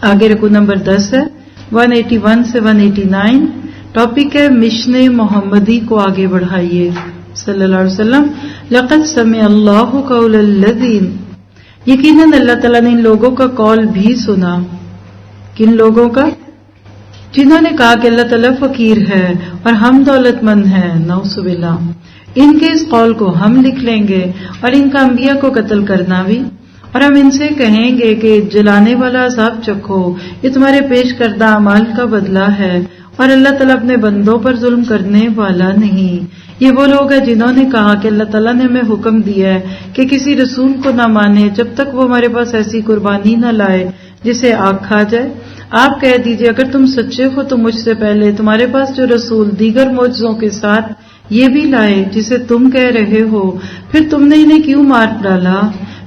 آگے رکوع نمبر 10 ہے 181 سے 189. ٹاپک ہے مشن محمدی کو آگے بڑھائیے صلی اللہ علیہ وسلم. لقد سمع اللہ قول الذین، یقیناً اللہ تعالیٰ نے ان لوگوں کا قول بھی سنا. کن لوگوں کا؟ جنہوں نے کہا کہ اللہ تعالیٰ فقیر ہے اور ہم دولت مند ہیں. نعوذ باللہ. ان کے اس قول کو ہم لکھ لیں گے اور ان کا انبیاء کو قتل کرنا بھی، اور ہم ان سے کہیں گے کہ جلانے والا عذاب چکھو، یہ تمہارے پیش کردہ اعمال کا بدلہ ہے، اور اللہ تعالیٰ اپنے بندوں پر ظلم کرنے والا نہیں. یہ وہ لوگ ہیں جنہوں نے کہا کہ اللہ تعالیٰ نے ہمیں حکم دیا ہے کہ کسی رسول کو نہ مانے جب تک وہ ہمارے پاس ایسی قربانی نہ لائے جسے آگ کھا جائے. آپ کہہ دیجئے اگر تم سچے ہو تو مجھ سے پہلے تمہارے پاس جو رسول دیگر معجزوں کے ساتھ یہ بھی لائے جسے تم کہہ رہے ہو، پھر تم نے انہیں کیوں مار ڈالا؟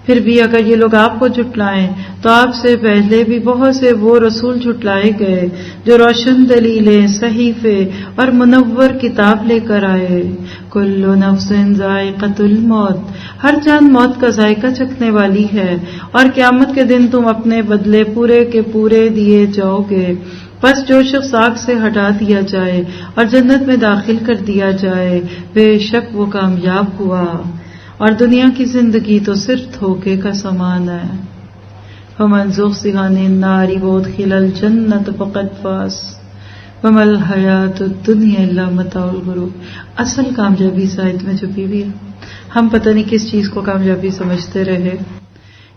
پھر بھی اگر یہ لوگ آپ کو جھٹلائیں تو آپ سے پہلے بھی بہت سے وہ رسول جھٹلائے گئے جو روشن دلیلیں، صحیفے اور منور کتاب لے کر آئے. کل نفس ذائقۃ الموت، ہر جان موت کا ذائقہ چکھنے والی ہے، اور قیامت کے دن تم اپنے بدلے پورے کے پورے دیے جاؤ گے. بس جو شخص آگ سے ہٹا دیا جائے اور جنت میں داخل کر دیا جائے بے شک وہ کامیاب ہوا، اور دنیا کی زندگی تو صرف دھوکے کا سامان ہے. فمن زحزح عن النار وادخل الجنة فقد فاز وما الحیاۃ الدنیا الا متاع الغرور. اصل کامیابی اس آیت میں چھپی ہوئی ہے. ہم پتہ نہیں کس چیز کو کامیابی سمجھتے رہے.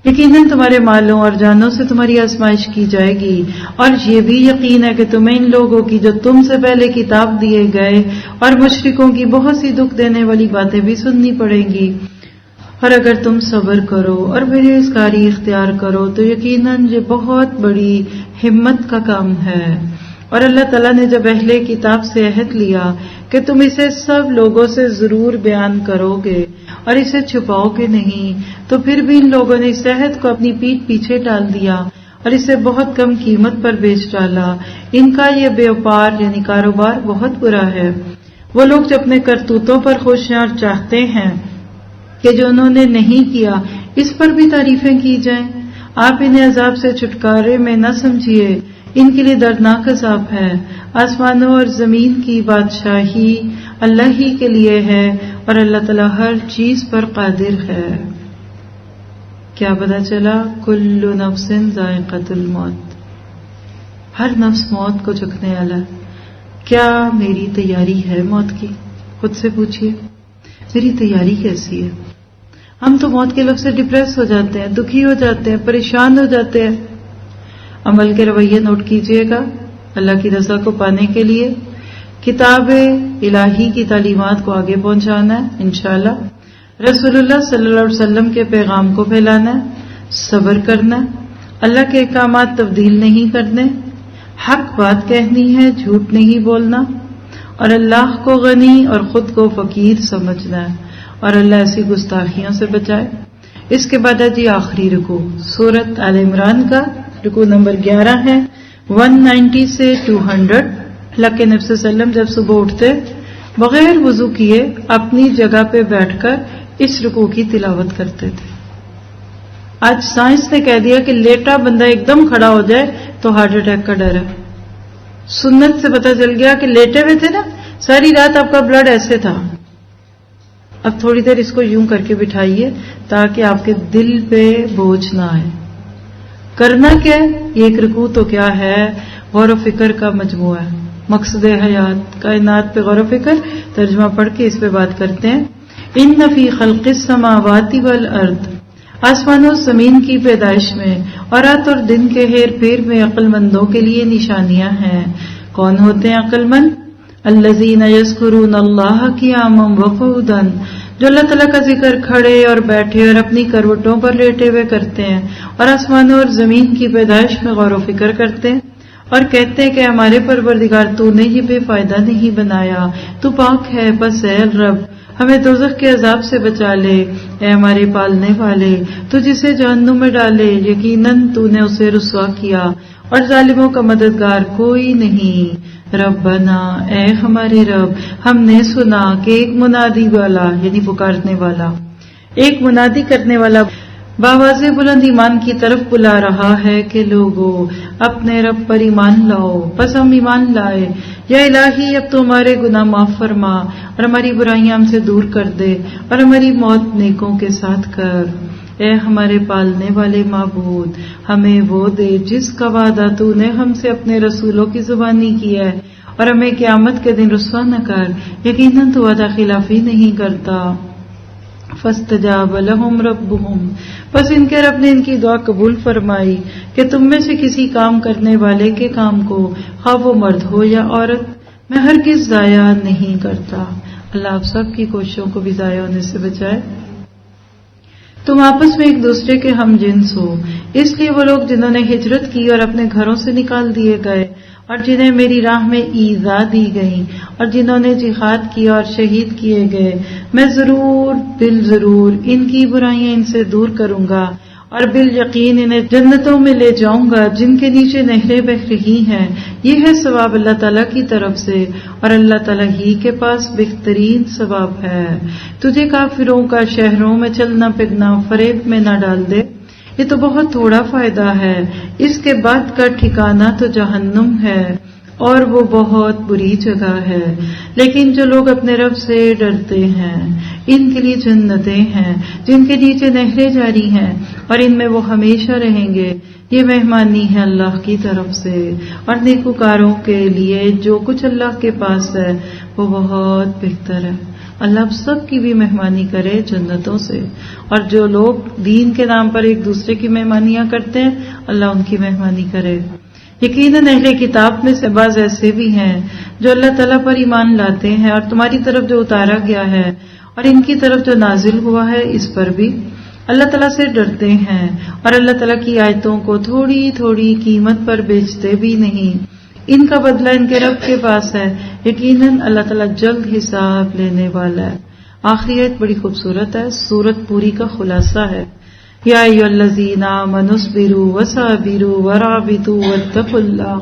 یقیناً تمہارے مالوں اور جانوں سے تمہاری آزمائش کی جائے گی، اور یہ بھی یقین ہے کہ تمہیں ان لوگوں کی جو تم سے پہلے کتاب دیے گئے اور مشرکوں کی بہت سی دکھ دینے والی باتیں بھی سننی پڑیں گی. اور اگر تم صبر کرو اور پرہیزگاری اختیار کرو تو یقیناً یہ بہت بڑی ہمت کا کام ہے. اور اللہ تعالیٰ نے جب اہل کتاب سے عہد لیا کہ تم اسے سب لوگوں سے ضرور بیان کرو گے اور اسے چھپاؤ گے نہیں، تو پھر بھی ان لوگوں نے اس عہد کو اپنی پیٹھ پیچھے ڈال دیا اور اسے بہت کم قیمت پر بیچ ڈالا. ان کا یہ بیوپار یعنی کاروبار بہت برا ہے. وہ لوگ جو اپنے کرتوتوں پر خوشیاں چاہتے ہیں کہ جو انہوں نے نہیں کیا اس پر بھی تعریفیں کی جائیں. آپ انہیں عذاب سے چھٹکارے میں نہ سمجھیے، ان کے لیے دردناک عذاب ہے. آسمانوں اور زمین کی بادشاہی اللہ ہی کے لیے ہے، اور اللہ تعالیٰ ہر چیز پر قادر ہے. کیا پتا چلا؟ کل نفس ذائقۃ الموت، ہر نفس موت کو چکھنے والا. کیا میری تیاری ہے موت کی؟ خود سے پوچھیے میری تیاری کیسی ہے. ہم تو موت کے لفظ سے ڈپریس ہو جاتے ہیں، دکھی ہو جاتے ہیں، پریشان ہو جاتے ہیں. عمل کے رویے نوٹ کیجئے گا. اللہ کی رضا کو پانے کے لیے کتاب الہی کی تعلیمات کو آگے پہنچانا ہے انشاءاللہ. رسول اللہ صلی اللہ علیہ وسلم کے پیغام کو پھیلانا ہے، صبر کرنا، اللہ کے احکامات تبدیل نہیں کرنے، حق بات کہنی ہے، جھوٹ نہیں بولنا، اور اللہ کو غنی اور خود کو فقیر سمجھنا ہے، اور اللہ ایسی گستاخیوں سے بچائے. اس کے بعد ہے جی آخری رکوع سورۃ آل عمران کا. رکوع نمبر 11 ہے 190 سے 200. اللہ کے نبی صلی اللہ علیہ وسلم جب صبح اٹھتے بغیر وضو کیے اپنی جگہ پہ بیٹھ کر اس رکوع کی تلاوت کرتے تھے. آج سائنس نے کہہ دیا کہ لیٹا بندہ ایک دم کھڑا ہو جائے تو ہارٹ اٹیک کا ڈر ہے. سنت سے پتہ چل گیا کہ لیٹے ہوئے تھے نا ساری رات آپ کا بلڈ ایسے تھا. اب تھوڑی دیر اس کو یوں کر کے بٹھائیے تاکہ آپ کے دل پہ بوجھ نہ آئے. کرنا کیا ہے؟ یہ ایک رکوع تو کیا ہے، غور و فکر کا مجموعہ ہے. مقصد حیات کائنات پہ غور و فکر، ترجمہ پڑھ کے اس پہ بات کرتے ہیں. ان فی خلق السماوات والارض، آسمانوں زمین کی پیدائش میں اور رات اور دن کے ہیر پھیر میں عقل مندوں کے لیے نشانیاں ہیں. کون ہوتے ہیں عقل مند؟ الذین یذکرون اللہ قیاما وقعودا، جو اللہ تعالیٰ کا ذکر کھڑے اور بیٹھے اور اپنی کروٹوں پر لیٹے ہوئے کرتے ہیں، اور آسمانوں اور زمین کی پیدائش میں غور و فکر کرتے ہیں اور کہتے ہیں کہ ہمارے پروردگار تو نے یہ بے فائدہ نہیں بنایا، تو پاک ہے، بس اے رب ہمیں دوزخ کے عذاب سے بچا لے. اے ہمارے پالنے والے، تو جسے جہنم میں ڈالے یقیناً تو نے اسے رسوا کیا، اور ظالموں کا مددگار کوئی نہیں. ربنا، اے ہمارے رب، ہم نے سنا کہ ایک منادی والا یعنی پکارنے والا، ایک منادی کرنے والا باواز بلند ایمان کی طرف بلا رہا ہے کہ لوگو اپنے رب پر ایمان لاؤ. پس ہم ایمان لائے. یا الہی اب تو ہمارے گناہ معاف فرما اور ہماری برائیاں ہم سے دور کر دے اور ہماری موت نیکوں کے ساتھ کر. اے ہمارے پالنے والے معبود، ہمیں وہ دے جس کا وعدہ تو نے ہم سے اپنے رسولوں کی زبانی کیا ہے، اور ہمیں قیامت کے دن رسوا نہ کر. یقیناً تو وعدہ خلافی نہیں کرتا. فاستجاب لهم ربهم، پس ان کے رب نے ان کی دعا قبول فرمائی کہ تم میں سے کسی کام کرنے والے کے کام کو، خواہ وہ مرد ہو یا عورت، میں ہرگز ضائع نہیں کرتا. اللہ آپ سب کی کوششوں کو بھی ضائع ہونے سے بچائے. تم آپس میں ایک دوسرے کے ہم جنس ہو، اس لیے وہ لوگ جنہوں نے ہجرت کی اور اپنے گھروں سے نکال دیے گئے اور جنہیں میری راہ میں ایذا دی گئی اور جنہوں نے جہاد کیا اور شہید کیے گئے، میں ضرور ان کی برائیاں ان سے دور کروں گا اور بالیقین انہیں جنتوں میں لے جاؤں گا جن کے نیچے نہریں بہہ رہی ہیں. یہ ہے ثواب اللہ تعالیٰ کی طرف سے، اور اللہ تعالیٰ ہی کے پاس بہترین ثواب ہے. تجھے کافروں کا شہروں میں چلنا پھرنا فریب میں نہ ڈال دے، یہ تو بہت تھوڑا فائدہ ہے. اس کے بعد کا ٹھکانہ تو جہنم ہے اور وہ بہت بری جگہ ہے. لیکن جو لوگ اپنے رب سے ڈرتے ہیں ان کے لیے جنتیں ہیں جن کے نیچے نہریں جاری ہیں اور ان میں وہ ہمیشہ رہیں گے. یہ مہمانی ہے اللہ کی طرف سے، اور نیکوکاروں کے لیے جو کچھ اللہ کے پاس ہے وہ بہت بہتر ہے. اللہ اب سب کی بھی مہمانی کرے جنتوں سے، اور جو لوگ دین کے نام پر ایک دوسرے کی مہمانیاں کرتے ہیں اللہ ان کی مہمانی کرے. یقیناً اہل کتاب میں سے بعض ایسے بھی ہیں جو اللہ تعالیٰ پر ایمان لاتے ہیں اور تمہاری طرف جو اتارا گیا ہے اور ان کی طرف جو نازل ہوا ہے اس پر بھی اللہ تعالیٰ سے ڈرتے ہیں، اور اللہ تعالیٰ کی آیتوں کو تھوڑی تھوڑی قیمت پر بیچتے بھی نہیں. ان کا بدلہ ان کے رب کے پاس ہے. یقیناً اللہ تعالیٰ جلد حساب لینے والا ہے. آخری آیت بڑی خوبصورت ہے، سورت پوری کا خلاصہ ہے. یا ایھا الذین آمنوا اصبروا وصابروا ورابطوا واتقوا اللہ.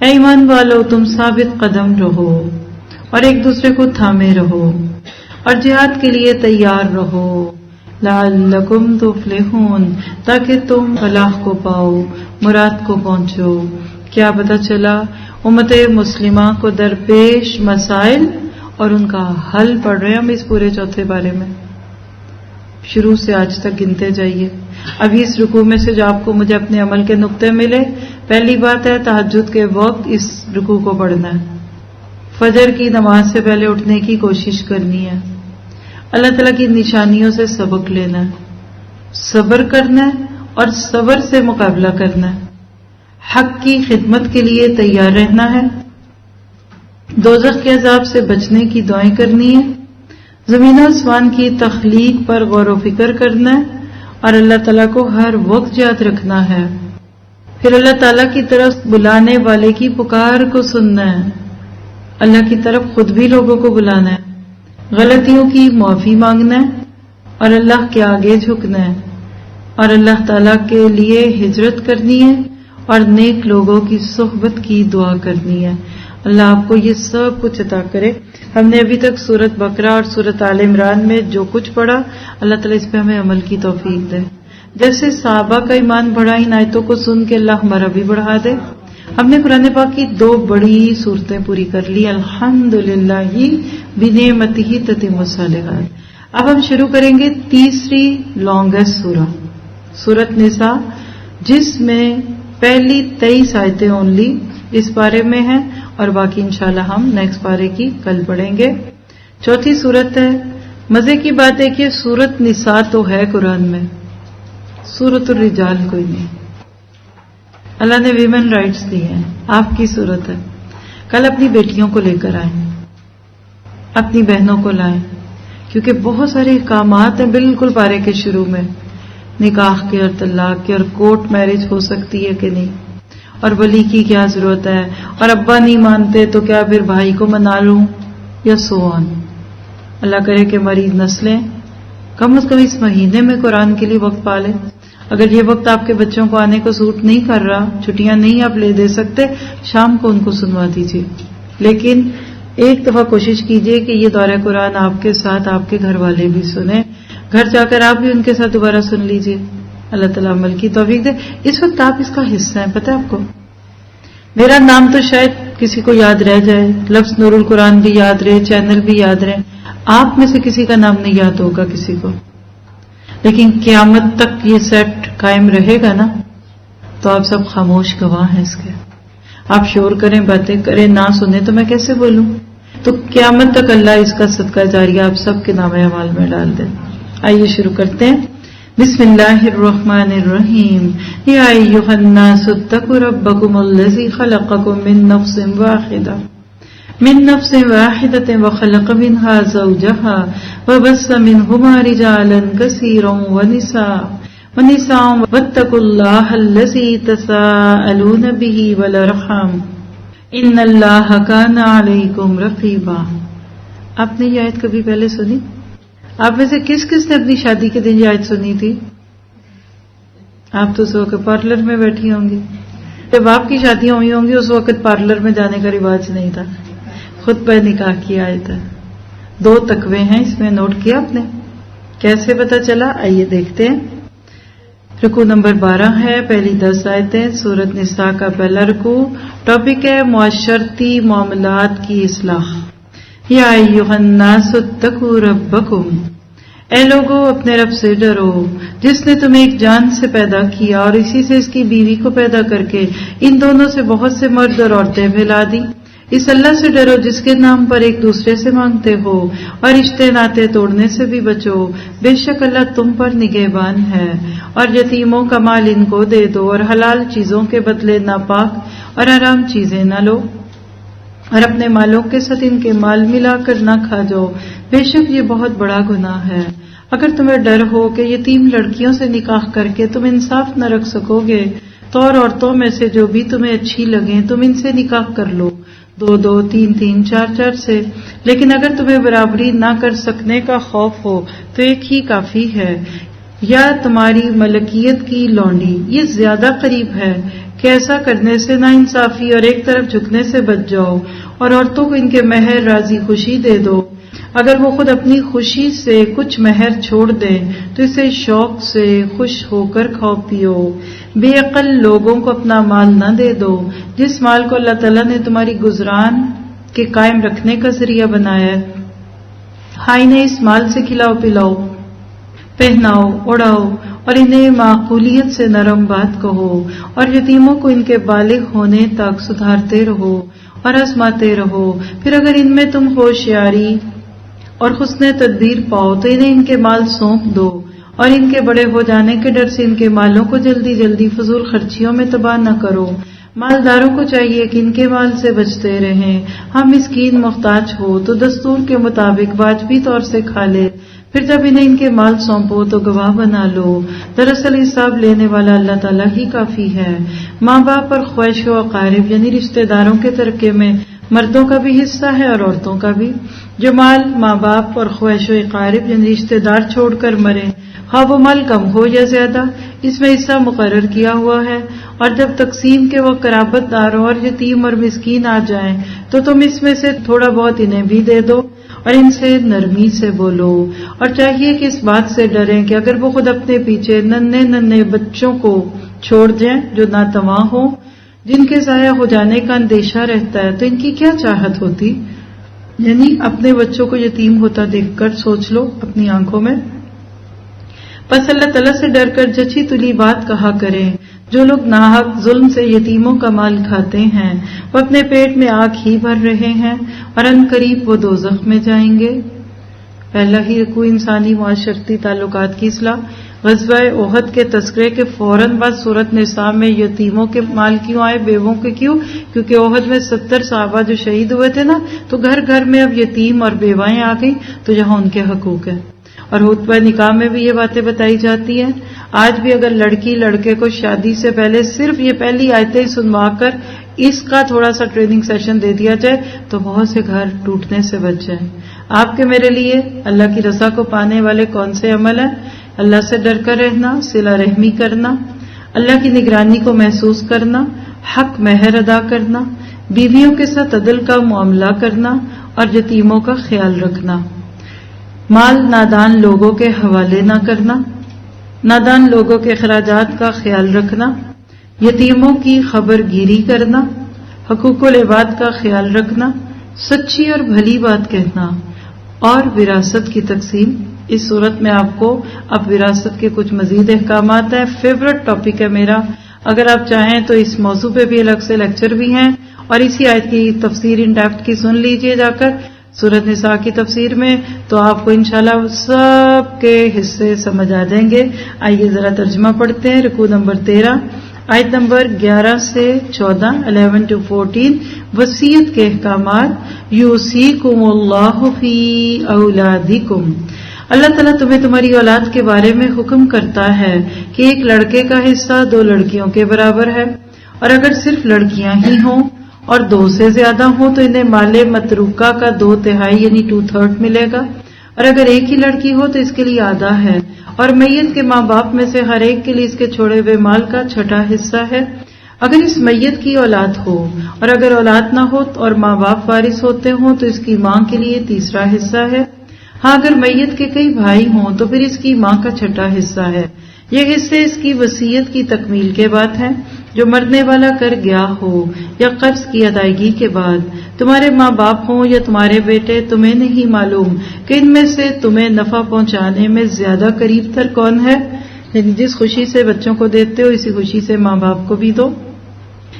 اے ایمان والو تم ثابت قدم رہو اور ایک دوسرے کو تھامے رہو اور جہاد کے لیے تیار رہو. لعلکم تفلحون، تاکہ تم فلاح کو پاؤ، مراد کو پہنچو. کیا پتہ چلا امت مسلمہ کو درپیش مسائل اور ان کا حل پڑھ رہے ہیں ہم اس پورے چوتھے بارے میں. شروع سے آج تک گنتے جائیے. ابھی اس رکوع میں سے جو آپ کو مجھے اپنے عمل کے نقطے ملے، پہلی بات ہے تہجد کے وقت اس رکوع کو پڑھنا ہے. فجر کی نماز سے پہلے اٹھنے کی کوشش کرنی ہے. اللہ تعالیٰ کی نشانیوں سے سبق لینا ہے، صبر کرنا ہے اور صبر سے مقابلہ کرنا ہے. حق کی خدمت کے لیے تیار رہنا ہے. دوزخ کے عذاب سے بچنے کی دعائیں کرنی ہے. زمین و آسمان کی تخلیق پر غور و فکر کرنا ہے اور اللہ تعالیٰ کو ہر وقت یاد رکھنا ہے. پھر اللہ تعالیٰ کی طرف بلانے والے کی پکار کو سننا ہے. اللہ کی طرف خود بھی لوگوں کو بلانا ہے. غلطیوں کی معافی مانگنا ہے اور اللہ کے آگے جھکنا ہے اور اللہ تعالیٰ کے لیے ہجرت کرنی ہے اور نیک لوگوں کی صحبت کی دعا کرنی ہے. اللہ آپ کو یہ سب کچھ عطا کرے. ہم نے ابھی تک سورۃ بقرہ اور سورۃ آل عمران میں جو کچھ پڑھا، اللہ تعالیٰ اس پہ ہمیں عمل کی توفیق دے. جیسے صحابہ کا ایمان بڑھا، ان آیتوں کو سن کے اللہ ہمارا بھی بڑھا دے. ہم نے قرآن پاک کی 2 بڑی صورتیں پوری کر لی. الحمدللہ بنعمتہ تتم الصالحات. اب ہم شروع کریں گے تیسری لانگیسٹ سورہ، سورۃ نساء، جس میں پہلی 23 آیتیں اونلی اس پارے میں ہیں اور باقی انشاءاللہ ہم نیکسٹ پارے کی کل پڑھیں گے. چوتھی سورت ہے. مزے کی بات ہے کہ سورۃ نساء تو ہے قرآن میں، سورۃ الرجال کوئی نہیں. اللہ نے ویمن رائٹس دی ہیں. آپ کی صورت ہے. کل اپنی بیٹیوں کو لے کر آئیں، اپنی بہنوں کو لائیں، کیونکہ بہت سارے احکامات ہیں بالکل پارے کے شروع میں، نکاح کے اور طلاق کے اور کورٹ میرج ہو سکتی ہے کہ نہیں، اور ولی کی کیا ضرورت ہے، اور ابا نہیں مانتے تو کیا پھر بھائی کو منا لوں یا سو آن. اللہ کرے کہ مریض نسلیں کم از کم اس مہینے میں قرآن کے لیے وقت پا لیں. اگر یہ وقت آپ کے بچوں کو آنے کو سوٹ نہیں کر رہا، چھٹیاں نہیں آپ لے دے سکتے، شام کو ان کو سنوا دیجیے. لیکن ایک دفعہ کوشش کیجیے کہ یہ دورہ قرآن آپ کے ساتھ آپ کے گھر والے بھی سنیں. گھر جا کر آپ بھی ان کے ساتھ دوبارہ سن لیجئے. اللہ تعالیٰ عمل کی توفیق دے. اس وقت آپ اس کا حصہ ہیں. پتہ ہے آپ کو میرا نام تو شاید کسی کو یاد رہ جائے, لفظ نور القرآن بھی یاد رہے, چینل بھی یاد رہے, آپ میں سے کسی کا نام نہیں یاد ہوگا کسی کو. لیکن قیامت تک یہ سیٹ قائم رہے گا نا, تو آپ سب خاموش گواہ ہیں اس کے. آپ شور کریں, باتیں کریں, نہ سنیں تو میں کیسے بولوں؟ تو قیامت تک اللہ اس کا صدقہ جاریہ آپ سب کے نام اعمال میں ڈال دیں. آئیے شروع کرتے ہیں. بسم اللہ الرحمن الرحیم. یا ایھا الناس اتقوا ربکم الذی خلقکم من نفس واحدۃ وخلق منها زوجها وبث منهما رجالا كثيرا ونساء واتقوا الله الذي تساءلون به والارحام ان اللہ کان علیکم رقیبا. آپ نے یہ آیت کبھی پہلے سنی؟ آپ میں سے کس کس نے اپنی شادی کے دن یہ آیت سنی تھی؟ آپ تو اس وقت پارلر میں بیٹھی ہوں گی. جب آپ کی شادیاں ہوئی ہوں گی اس وقت پارلر میں جانے کا رواج نہیں تھا. خطبہ نکاح کی آیت ہے. 2 تقوے ہیں اس میں, نوٹ کیا آپ نے؟ کیسے پتا چلا؟ آئیے دیکھتے ہیں. رکوع نمبر 12 ہے, پہلی 10 آیتیں, سورۃ نساء کا پہلا رکوع. ٹاپک ہے معاشرتی معاملات کی اصلاح. یا ایھا الناس اتقوا ربکم, اے لوگو اپنے رب سے ڈرو جس نے تمہیں ایک جان سے پیدا کیا اور اسی سے اس کی بیوی کو پیدا کر کے ان دونوں سے بہت سے مرد اور عورتیں پھیلا دی. اس اللہ سے ڈرو جس کے نام پر ایک دوسرے سے مانگتے ہو اور رشتے ناطے توڑنے سے بھی بچو. بے شک اللہ تم پر نگہبان ہے. اور یتیموں کا مال ان کو دے دو اور حلال چیزوں کے بدلے ناپاک اور حرام چیزیں نہ لو اور اپنے مالوں کے ساتھ ان کے مال ملا کر نہ کھا جاؤ. بے شک یہ بہت بڑا گناہ ہے. اگر تمہیں ڈر ہو کہ یتیم لڑکیوں سے نکاح کر کے تم انصاف نہ رکھ سکو گے تو اور عورتوں میں سے جو بھی تمہیں اچھی لگیں تم ان سے نکاح کر لو, 2-2, 3-3, 4-4 سے. لیکن اگر تمہیں برابری نہ کر سکنے کا خوف ہو تو ایک ہی کافی ہے. یا تمہاری ملکیت کی لونڈی یہ زیادہ قریب ہے کہ ایسا کرنے سے نا انصافی اور ایک طرف جھکنے سے بچ جاؤ اور عورتوں کو ان کے مہر راضی خوشی دے دو. اگر وہ خود اپنی خوشی سے کچھ مہر چھوڑ دیں تو اسے شوق سے خوش ہو کر کھاؤ پیو. بے عقل لوگوں کو اپنا مال نہ دے دو جس مال کو اللہ تعالیٰ نے تمہاری گزران کے قائم رکھنے کا ذریعہ بنایا ہے. ہاں انہیں اس مال سے کھلاؤ پلاؤ, پہناؤ اڑاؤ اور انہیں معقولیت سے نرم بات کہو اور یتیموں کو ان کے بالغ ہونے تک سدھارتے رہو اور آزماتے رہو. پھر اگر ان میں تم ہوشیاری اور حسن تدبیر پاؤ تو انہیں ان کے مال سونپ دو اور ان کے بڑے ہو جانے کے ڈر سے ان کے مالوں کو جلدی جلدی فضول خرچیوں میں تباہ نہ کرو. مالداروں کو چاہیے کہ ان کے مال سے بچتے رہیں. ہم مسکین محتاج ہو تو دستور کے مطابق واجبی طور سے کھا لے. پھر جب انہیں ان کے مال سونپو تو گواہ بنا لو. دراصل حساب لینے والا اللہ تعالیٰ ہی کافی ہے. ماں باپ اور خواہش و اقارب یعنی رشتہ داروں کے ترکے میں مردوں کا بھی حصہ ہے اور عورتوں کا بھی. جو مال ماں باپ اور خواہش و اقارب یعنی رشتہ دار چھوڑ کر مرے, خواہ وہ مال کم ہو یا زیادہ, اس میں حصہ مقرر کیا ہوا ہے. اور جب تقسیم کے وہ قرابت داروں اور یتیم اور مسکین آ جائیں تو تم اس میں سے تھوڑا بہت انہیں بھی دے دو اور ان سے نرمی سے بولو. اور چاہیے کہ اس بات سے ڈریں کہ اگر وہ خود اپنے پیچھے ننھے بچوں کو چھوڑ دیں جو ناتواں ہوں, جن کے ضائع ہو جانے کا اندیشہ رہتا ہے, تو ان کی کیا چاہت ہوتی. یعنی اپنے بچوں کو یتیم ہوتا دیکھ کر سوچ لو اپنی آنکھوں میں. بس اللہ تعالیٰ سے ڈر کر جچی تلی بات کہا کریں. جو لوگ ناحق ظلم سے یتیموں کا مال کھاتے ہیں وہ اپنے پیٹ میں آگ ہی بھر رہے ہیں اور عنقریب وہ دوزخ میں جائیں گے. پہلا ہی رکوع انسانی معاشرتی تعلقات کی اصلاح. غزوہ احد کے تذکرے کے فوراً بعد سورۃ نساء میں یتیموں کے مال کیوں آئے, بیووں کے کیوں؟ کیونکہ احد میں 70 صحابہ جو شہید ہوئے تھے نا, تو گھر گھر میں اب یتیم اور بیوائیں آ گئیں, تو جہاں ان کے حقوق ہیں. اور خطبہ نکاح میں بھی یہ باتیں بتائی جاتی ہیں. آج بھی اگر لڑکی لڑکے کو شادی سے پہلے صرف یہ پہلی آیتیں سنوا کر اس کا تھوڑا سا ٹریننگ سیشن دے دیا جائے تو بہت سے گھر ٹوٹنے سے بچ جائیں. آپ کے میرے لیے اللہ کی رضا کو پانے والے کون سے عمل ہیں؟ اللہ سے ڈر کر رہنا, صلہ رحمی کرنا, اللہ کی نگرانی کو محسوس کرنا, حق مہر ادا کرنا, بیویوں کے ساتھ عدل کا معاملہ کرنا اور یتیموں کا خیال رکھنا. مال نادان لوگوں کے حوالے نہ کرنا، نادان لوگوں کے اخراجات کا خیال رکھنا، یتیموں کی خبر گیری کرنا، حقوق العباد کا خیال رکھنا، سچی اور بھلی بات کہنا، اور وراثت کی تقسیم۔ اس صورت میں آپ کو اب وراثت کے کچھ مزید احکامات ہیں۔ فیورٹ ٹاپک ہے میرا، اگر آپ چاہیں تو اس موضوع پہ بھی الگ سے لیکچر بھی ہیں، اور اسی آیت کی تفسیر ان ڈیپتھ کی سن لیجئے جا کر سورۃ نساء کی تفسیر میں، تو آپ کو انشاءاللہ سب کے حصے سمجھ آ جائیں گے۔ آئیے ذرا ترجمہ پڑھتے ہیں۔ رکوع نمبر 13 آیت نمبر 11 سے 14 11 to 14 وصیت کے احکامات۔ یوصیکم اللہ فی اولادکم، اللہ تعالیٰ تمہیں تمہاری اولاد کے بارے میں حکم کرتا ہے کہ ایک لڑکے کا حصہ 2 لڑکیوں کے برابر ہے، اور اگر صرف لڑکیاں ہی ہوں اور 2 سے زیادہ ہوں تو انہیں مال متروکہ کا 2/3 یعنی 2/3 ملے گا، اور اگر ایک ہی لڑکی ہو تو اس کے لیے آدھا ہے، اور میت کے ماں باپ میں سے ہر ایک کے لیے اس کے چھوڑے ہوئے مال کا 1/6 حصہ ہے، اگر اس میت کی اولاد ہو، اور اگر اولاد نہ ہو اور ماں باپ وارث ہوتے ہوں تو اس کی ماں کے لیے 3 حصہ ہے۔ ہاں اگر میت کے کئی بھائی ہوں تو پھر اس کی ماں کا 6 حصہ ہے۔ یہ حصے اس کی وصیت کی تکمیل کے بعد ہیں جو مرنے والا کر گیا ہو یا قرض کی ادائیگی کے بعد۔ تمہارے ماں باپ ہوں یا تمہارے بیٹے، تمہیں نہیں معلوم کہ ان میں سے تمہیں نفع پہنچانے میں زیادہ قریب تر کون ہے، یعنی جس خوشی سے بچوں کو دیتے ہو اسی خوشی سے ماں باپ کو بھی دو۔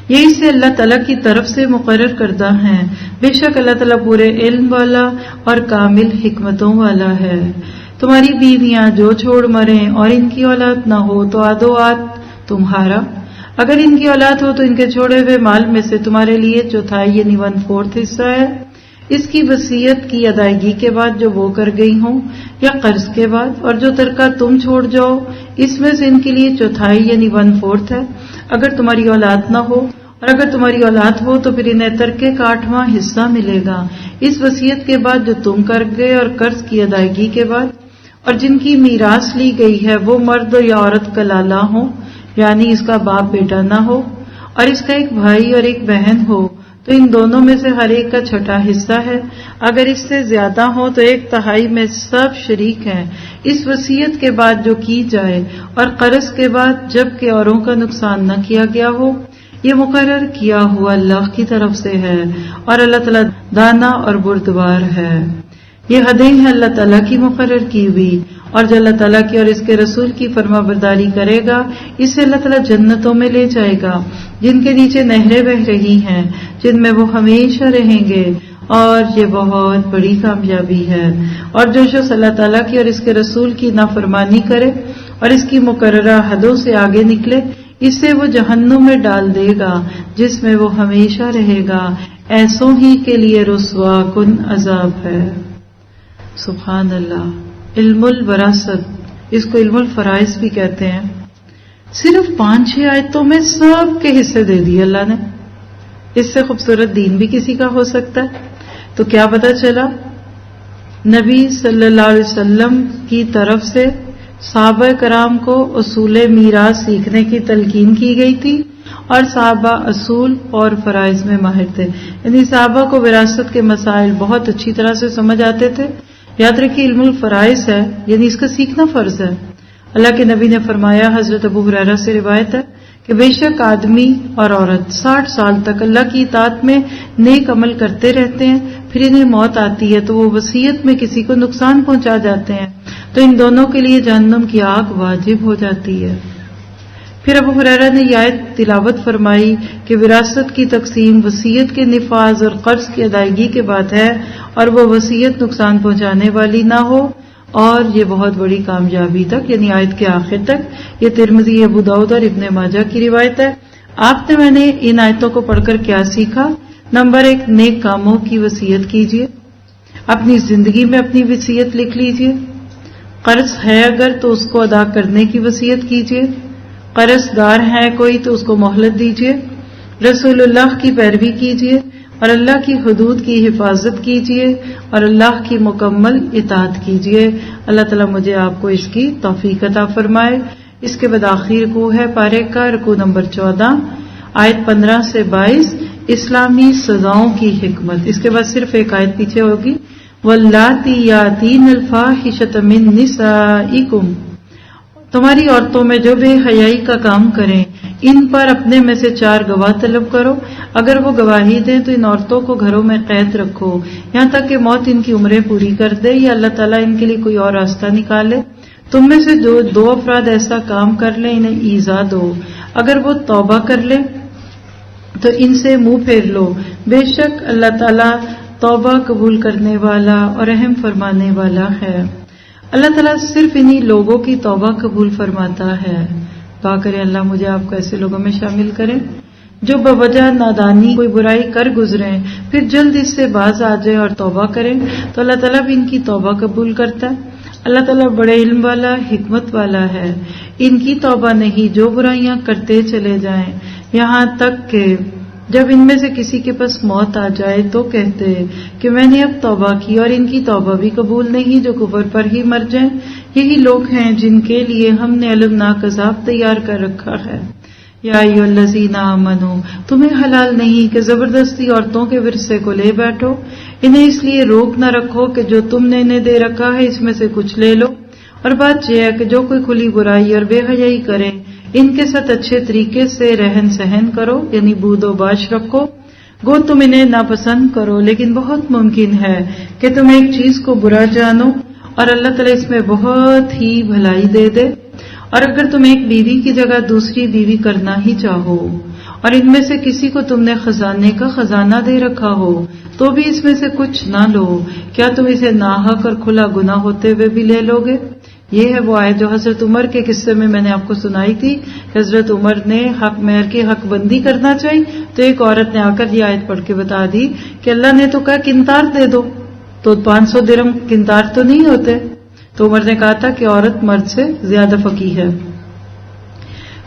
یہ اس سے اللہ تعالیٰ کی طرف سے مقرر کردہ ہیں، بے شک اللہ تعالیٰ پورے علم والا اور کامل حکمتوں والا ہے۔ تمہاری بیویاں جو چھوڑ مریں اور ان کی اولاد نہ ہو تو آدھو آدھ تمہارا، اگر ان کی اولاد ہو تو ان کے چھوڑے ہوئے مال میں سے تمہارے لیے 1/4 یعنی 1/4 حصہ ہے، اس کی وصیت کی ادائیگی کے بعد جو وہ کر گئی ہوں یا قرض کے بعد، اور جو ترکہ تم چھوڑ جاؤ اس میں سے ان کے لیے 1/4 یعنی 1/4 ہے، اگر تمہاری اولاد نہ ہو، اور اگر تمہاری اولاد ہو تو پھر انہیں ترکے کا 8واں حصہ ملے گا، اس وصیت کے بعد جو تم کر گئے اور قرض کی ادائیگی کے بعد۔ اور جن کی میراث لی گئی ہے وہ مرد یا عورت کلالہ ہوں، یعنی اس کا باپ بیٹا نہ ہو، اور اس کا ایک بھائی اور ایک بہن ہو تو ان دونوں میں سے ہر ایک کا 6 حصہ ہے، اگر اس سے زیادہ ہو تو 1/3 میں سب شریک ہیں، اس وصیت کے بعد جو کی جائے، اور قرض کے بعد جب کہ اوروں کا نقصان نہ کیا گیا ہو، یہ مقرر کیا ہوا اللہ کی طرف سے ہے، اور اللہ تعالیٰ دانا اور بردبار ہے۔ یہ حدیں ہیں اللہ تعالیٰ کی مقرر کی ہوئی، اور جو اللہ تعالیٰ کی اور اس کے رسول کی فرما برداری کرے گا اسے اللہ تعالیٰ جنتوں میں لے جائے گا جن کے نیچے نہریں بہ رہی ہیں، جن میں وہ ہمیشہ رہیں گے، اور یہ بہت بڑی کامیابی ہے۔ اور جو شخص اللہ تعالیٰ کی اور اس کے رسول کی نافرمانی کرے اور اس کی مقررہ حدوں سے آگے نکلے، اسے وہ جہنم میں ڈال دے گا جس میں وہ ہمیشہ رہے گا، ایسوں ہی کے لیے رسوا کن عذاب ہے۔ سبحان اللہ۔ علم الوراثت، اس کو علم الفرائض بھی کہتے ہیں، صرف 5-6 آیتوں میں سب کے حصے دے دیے اللہ نے۔ اس سے خوبصورت دین بھی کسی کا ہو سکتا ہے۔ تو کیا پتہ چلا؟ نبی صلی اللہ علیہ وسلم کی طرف سے صحابہ کرام کو اصول میراث سیکھنے کی تلقین کی گئی تھی، اور صحابہ اصول اور فرائض میں ماہر تھے، یعنی صحابہ کو وراثت کے مسائل بہت اچھی طرح سے سمجھ آتے تھے۔ یاد رکھیے علم الفرائض ہے، یعنی اس کا سیکھنا فرض ہے۔ اللہ کے نبی نے فرمایا، حضرت ابو ہریرہ سے روایت ہے کہ بے شک آدمی اور عورت 60 سال تک اللہ کی اطاعت میں نیک عمل کرتے رہتے ہیں، پھر انہیں موت آتی ہے تو وہ وصیت میں کسی کو نقصان پہنچا جاتے ہیں تو ان دونوں کے لیے جہنم کی آگ واجب ہو جاتی ہے۔ پھر ابو ہریرہ نے یہ آیت تلاوت فرمائی کہ وراثت کی تقسیم وصیت کے نفاذ اور قرض کی ادائیگی کے بعد ہے، اور وہ وصیت نقصان پہنچانے والی نہ ہو، اور یہ بہت بڑی کامیابی تک، یعنی آیت کے آخر تک۔ یہ ترمذی، ابو داؤد اور ابن ماجہ کی روایت ہے۔ آپ نے میں نے ان آیتوں کو پڑھ کر کیا سیکھا؟ نمبر 1، نیک کاموں کی وصیت کیجیے، اپنی زندگی میں اپنی وصیت لکھ لیجیے۔ قرض ہے اگر تو اس کو ادا کرنے کی وصیت کیجیے، قرض دار ہے کوئی تو اس کو مہلت دیجیے، رسول اللہ کی پیروی کیجیے، اور اللہ کی حدود کی حفاظت کیجیے، اور اللہ کی مکمل اطاعت کیجیے۔ اللہ تعالیٰ مجھے آپ کو اس کی توفیق عطا فرمائے۔ اس کے بعد آخری رکوع ہے پارے کا، رکوع نمبر 14 آیت 15 سے 22، اسلامی سزاؤں کی حکمت۔ اس کے بعد صرف ایک آیت پیچھے ہوگی، واللاتی یاتین الفاحشۃ من نسائکم، تمہاری عورتوں میں جو بے حیائی کا کام کریں ان پر اپنے میں سے 4 گواہ طلب کرو، اگر وہ گواہی دیں تو ان عورتوں کو گھروں میں قید رکھو یہاں تک کہ موت ان کی عمریں پوری کر دے یا اللہ تعالیٰ ان کے لیے کوئی اور راستہ نکالے۔ تم میں سے جو 2 افراد ایسا کام کر لیں انہیں ایذا دو، اگر وہ توبہ کر لیں تو ان سے منہ پھیر لو، بے شک اللہ تعالیٰ توبہ قبول کرنے والا اور رحم فرمانے والا ہے۔ اللہ تعالیٰ صرف انہی لوگوں کی توبہ قبول فرماتا ہے۔ دعا کریں اللہ مجھے آپ کو ایسے لوگوں میں شامل کریں جو بوجہ نادانی کوئی برائی کر گزریں پھر جلد اس سے باز آ جائیں اور توبہ کریں تو اللہ تعالیٰ بھی ان کی توبہ قبول کرتا ہے۔ اللہ تعالیٰ بڑے علم والا حکمت والا ہے، ان کی توبہ نہیں جو برائیاں کرتے چلے جائیں یہاں تک کہ جب ان میں سے کسی کے پاس موت آ جائے تو کہتے کہ میں نے اب توبہ کی، اور ان کی توبہ بھی قبول نہیں جو کفر پر ہی مر جائیں۔ یہی لوگ ہیں جن کے لیے ہم نے المناک عذاب تیار کر رکھا ہے۔ یا ایھا الذین آمنو، تمہیں حلال نہیں کہ زبردستی عورتوں کے ورثے کو لے بیٹھو، انہیں اس لیے روک نہ رکھو کہ جو تم نے انہیں دے رکھا ہے اس میں سے کچھ لے لو، اور بات یہ ہے کہ جو کوئی کھلی برائی اور بے حیائی کرے ان کے ساتھ اچھے طریقے سے رہن سہن کرو، یعنی بود و باش رکھو۔ گو تم انہیں ناپسند کرو لیکن بہت ممکن ہے کہ تم ایک چیز کو برا جانو اور اللہ تعالیٰ اس میں بہت ہی بھلائی دے دے، اور اگر تم ایک بیوی کی جگہ دوسری بیوی کرنا ہی چاہو اور ان میں سے کسی کو تم نے خزانے کا خزانہ دے رکھا ہو تو بھی اس میں سے کچھ نہ لو، کیا تم اسے ناحق اور کھلا گناہ ہوتے ہوئے بھی لے لو گے؟ یہ ہے وہ آیت جو حضرت عمر کے قصے میں نے آپ کو سنائی تھی کہ حضرت عمر نے حق مہر کی حق بندی کرنا چاہی تو ایک عورت نے آ کر یہ آیت پڑھ کے بتا دی کہ اللہ نے تو کہا قنطار دے دو، تو 500 درہم قنطار تو نہیں ہوتے، تو عمر نے کہا تھا کہ عورت مرد سے زیادہ فقیہ ہے۔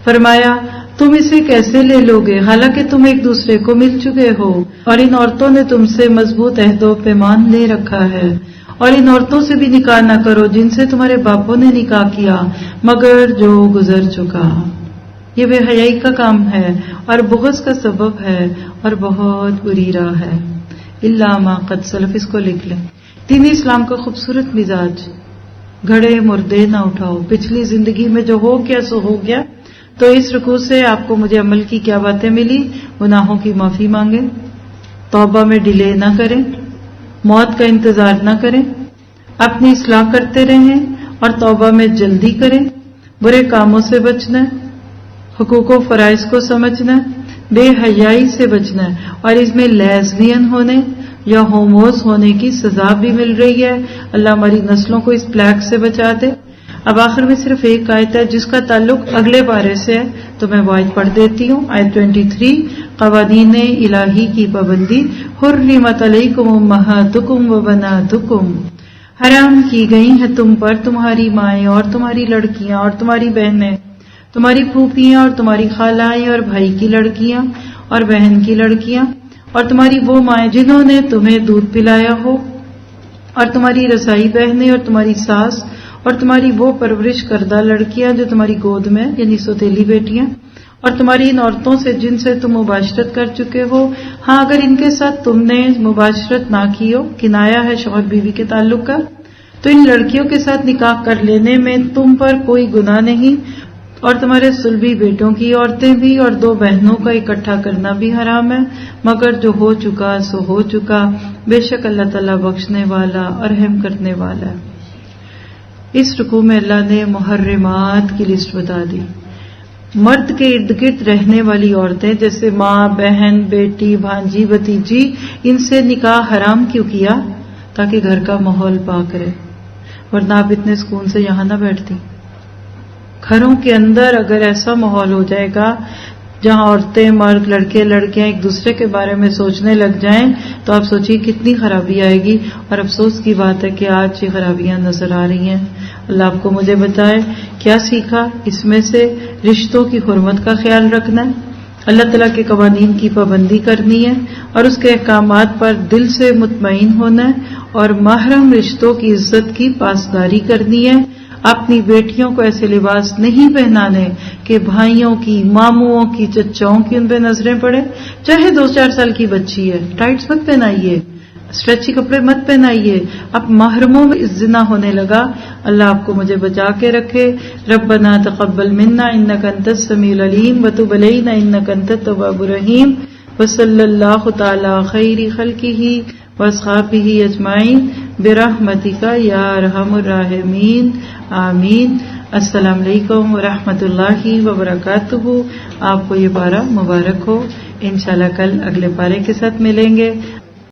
فرمایا تم اسے کیسے لے لو گے حالانکہ تم ایک دوسرے کو مل چکے ہو، اور ان عورتوں نے تم سے مضبوط عہد و پیمان لے رکھا ہے، اور ان عورتوں سے بھی نکاح نہ کرو جن سے تمہارے باپوں نے نکاح کیا مگر جو گزر چکا۔ یہ بے حیائی کا کام ہے اور بغض کا سبب ہے اور بہت بری راہ ہے۔ الا ما قد سلف، اس کو لکھ لیں۔ دین اسلام کا خوبصورت مزاج، گھڑے مردے نہ اٹھاؤ، پچھلی زندگی میں جو ہو گیا سو ہو گیا، تو اس رکوع سے آپ کو مجھے عمل کی کیا باتیں ملی؟ گناہوں کی معافی مانگیں، توبہ میں ڈیلے نہ کریں، موت کا انتظار نہ کریں، اپنی اصلاح کرتے رہیں اور توبہ میں جلدی کریں، برے کاموں سے بچنا، حقوق و فرائض کو سمجھنا، بے حیائی سے بچنا، اور اس میں لیزبین ہونے یا ہوموز ہونے کی سزا بھی مل رہی ہے۔ اللہ ہماری نسلوں کو اس پلیگ سے بچا دے۔ اب آخر میں صرف ایک آیت ہے جس کا تعلق اگلے پارے سے ہے، تو میں وہ آیت پڑھ دیتی ہوں، آیت 23، قوانین الہی کی پابندی۔ حرمت علیکم امہاتکم و بناتکم، حرام کی گئی ہیں تم پر تمہاری مائیں اور تمہاری لڑکیاں اور تمہاری بہنیں، تمہاری پھوپھیاں اور تمہاری خالائیں اور بھائی کی لڑکیاں اور بہن کی لڑکیاں، اور تمہاری وہ مائیں جنہوں نے تمہیں دودھ پلایا ہو، اور تمہاری رضائی بہنیں اور تمہاری ساس، اور تمہاری وہ پرورش کردہ لڑکیاں جو تمہاری گود میں یعنی سوتیلی بیٹیاں، اور تمہاری ان عورتوں سے جن سے تم مباشرت کر چکے ہو، ہاں اگر ان کے ساتھ تم نے مباشرت نہ کی ہو، کنایا ہے شوہر بیوی کے تعلق کا، تو ان لڑکیوں کے ساتھ نکاح کر لینے میں تم پر کوئی گناہ نہیں، اور تمہارے صلبی بیٹوں کی عورتیں بھی اور 2 بہنوں کا اکٹھا کرنا بھی حرام ہے، مگر جو ہو چکا سو ہو چکا، بے شک اللہ تعالیٰ بخشنے والا اور رحم کرنے والا ہے۔ اس رکوع میں اللہ نے محرمات کی لسٹ بتا دی۔ مرد کے ارد گرد رہنے والی عورتیں جیسے ماں، بہن، بیٹی، بھانجی، بھتیجی، ان سے نکاح حرام کیوں کیا؟ تاکہ گھر کا ماحول پاک رہے، ورنہ آپ اتنے سکون سے یہاں نہ بیٹھتی۔ گھروں کے اندر اگر ایسا ماحول ہو جائے گا جہاں عورتیں، مرد، لڑکے، لڑکیاں ایک دوسرے کے بارے میں سوچنے لگ جائیں تو آپ سوچیے کتنی خرابی آئے گی، اور افسوس کی بات ہے کہ آج یہ خرابیاں نظر آ رہی ہیں۔ اللہ آپ کو مجھے بتائے کیا سیکھا اس میں سے؟ رشتوں کی حرمت کا خیال رکھنا ہے، اللہ تعالیٰ کے قوانین کی پابندی کرنی ہے اور اس کے احکامات پر دل سے مطمئن ہونا ہے، اور محرم رشتوں کی عزت کی پاسداری کرنی ہے۔ اپنی بیٹیوں کو ایسے لباس نہیں پہنانے کہ بھائیوں کی، ماموں کی، چچاؤں کی ان پہ نظریں پڑے، چاہے 2-4 سال کی بچی ہے، ٹائٹس مت پہنائیے، اسٹریچی کپڑے مت پہنائیے. اب محرموں میں زنا ہونے لگا. اللہ آپ کو مجھے بچا کے رکھے. ربنا تقبل منا انک انت السمیع العلیم وتب علینا انک انت التواب الرحیم. وصلی اللہ تعالی خیر خلقہ واصحابہ اجمعین برحمتک یا ارحم الراحمین آمین. السلام علیکم ورحمۃ اللہ وبرکاتہ. آپ کو یہ پارہ مبارک ہو. انشاءاللہ کل اگلے پارے کے ساتھ ملیں گے.